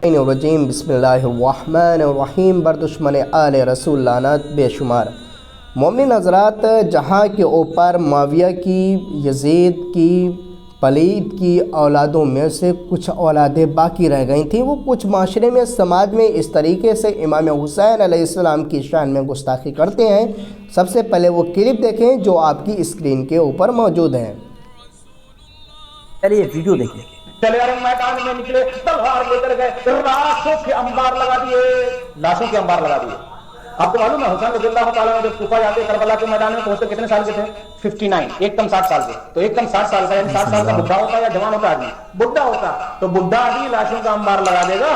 الرجیم بسم اللہ الرحمن الرحیم. بردشمن آل رسول لعنت بے شمار. مومن حضرات، جہاں کے اوپر معاویہ کی، یزید کی، پلید کی اولادوں میں سے کچھ اولادیں باقی رہ گئی تھیں، وہ کچھ معاشرے میں، سماج میں اس طریقے سے امام حسین علیہ السلام کی شان میں گستاخی کرتے ہیں. سب سے پہلے وہ کلپ دیکھیں جو آپ کی اسکرین کے اوپر موجود ہیں. چلیے ویڈیو دیکھیں. چلے اور میدان میں نکلے، تلوار لے کر گئے، لاشوں کے انبار لگا دیے، لاشوں کے انبار لگا دیے. آپ کو معلوم ہے حسین رضی اللہ تعالیٰ نے جب کوفہ جاتے کربلا کے میدان میں پہنچتے کتنے سال کے تھے؟ 59، ایک کم 60 سال کے. تو ایک کم 60 سال کا یعنی 60 سال کا بڈھا ہوتا ہے یا جوان ہوتا آدمی؟ بڈھا ہوتا. تو بڈھا آدمی لاشوں کا انبار لگا دے گا؟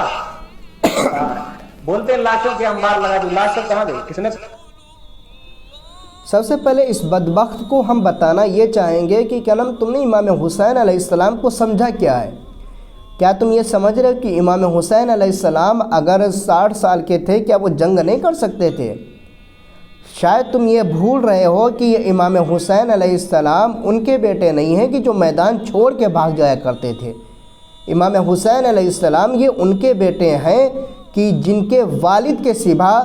بولتے ہیں لاشوں کے انبار لگا دی. لاش سب کہاں گئی؟ کس نے؟ سب سے پہلے اس بدبخت کو ہم بتانا یہ چاہیں گے کہ کیا نام تم نے امام حسین علیہ السلام کو سمجھا کیا ہے؟ کیا تم یہ سمجھ رہے ہو کہ امام حسین علیہ السلام اگر 60 سال کے تھے کیا وہ جنگ نہیں کر سکتے تھے؟ شاید تم یہ بھول رہے ہو کہ یہ امام حسین علیہ السلام ان کے بیٹے نہیں ہیں کہ جو میدان چھوڑ کے بھاگ جایا کرتے تھے. امام حسین علیہ السلام یہ ان کے بیٹے ہیں کہ جن کے والد کے سوا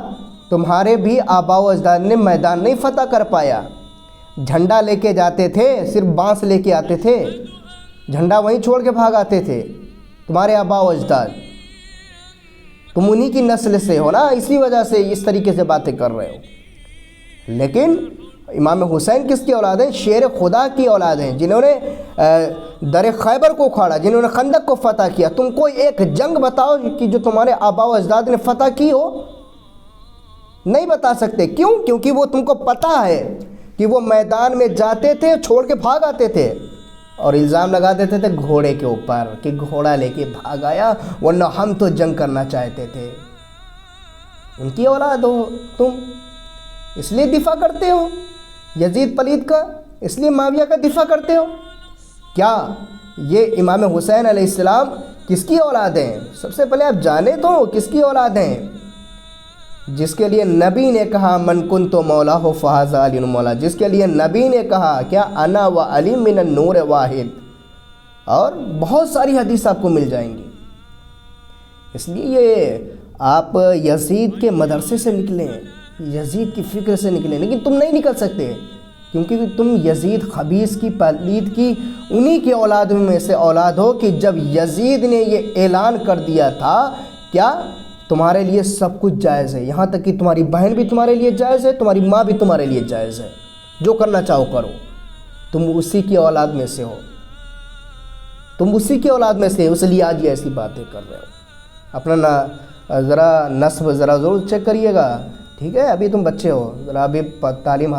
تمہارے بھی آباء و اجداد نے میدان نہیں فتح کر پایا. جھنڈا لے کے جاتے تھے، صرف بانس لے کے آتے تھے، جھنڈا وہیں چھوڑ کے بھاگ آتے تھے تمہارے آباء و اجداد. تم انہی کی نسل سے ہو نا، اسی وجہ سے اس طریقے سے باتیں کر رہے ہو. لیکن امام حسین کس کی اولاد ہیں؟ شیر خدا کی اولاد ہیں، جنہوں نے در خیبر کو اکھاڑا، جنہوں نے خندق کو فتح کیا. تم کوئی ایک جنگ بتاؤ کہ جو تمہارے آباء و اجداد نے فتح کی ہو. نہیں بتا سکتے. کیوں؟ کیونکہ وہ تم کو پتہ ہے کہ وہ میدان میں جاتے تھے، چھوڑ کے بھاگ آتے تھے اور الزام لگا دیتے تھے گھوڑے کے اوپر کہ گھوڑا لے کے بھاگ آیا، ورنہ ہم تو جنگ کرنا چاہتے تھے. ان کی اولاد ہو تم، اس لیے دفاع کرتے ہو یزید پلید کا، اس لیے معاویہ کا دفاع کرتے ہو. کیا یہ امام حسین علیہ السلام کس کی اولاد ہیں؟ سب سے پہلے آپ جانے تو کس کی اولاد ہیں؟ جس کے لیے نبی نے کہا من کنت مولا ہو فہذا علی مولا، جس کے لیے نبی نے کہا کیا انا و علی من النور واحد. اور بہت ساری حدیث آپ کو مل جائیں گی. اس لیے یہ آپ یزید کے مدرسے سے نکلے ہیں، یزید کی فکر سے نکلے، لیکن تم نہیں نکل سکتے کیونکہ تم یزید خبیث کی، پلید کی، انہی کی اولاد میں سے اولاد ہو کہ جب یزید نے یہ اعلان کر دیا تھا کیا تمہارے لیے سب کچھ جائز ہے، یہاں تک کہ تمہاری بہن بھی تمہارے لیے جائز ہے، تمہاری ماں بھی تمہارے لیے جائز ہے، جو کرنا چاہو کرو. تم اسی کی اولاد میں سے ہو، تم اسی کی اولاد میں سے ہو، اس لیے آج یہ ایسی باتیں کر رہے ہو. اپنا ذرا نسب ذرا ضرور چیک کریے گا، ٹھیک ہے؟ ابھی تم بچے ہو، ذرا ابھی تعلیم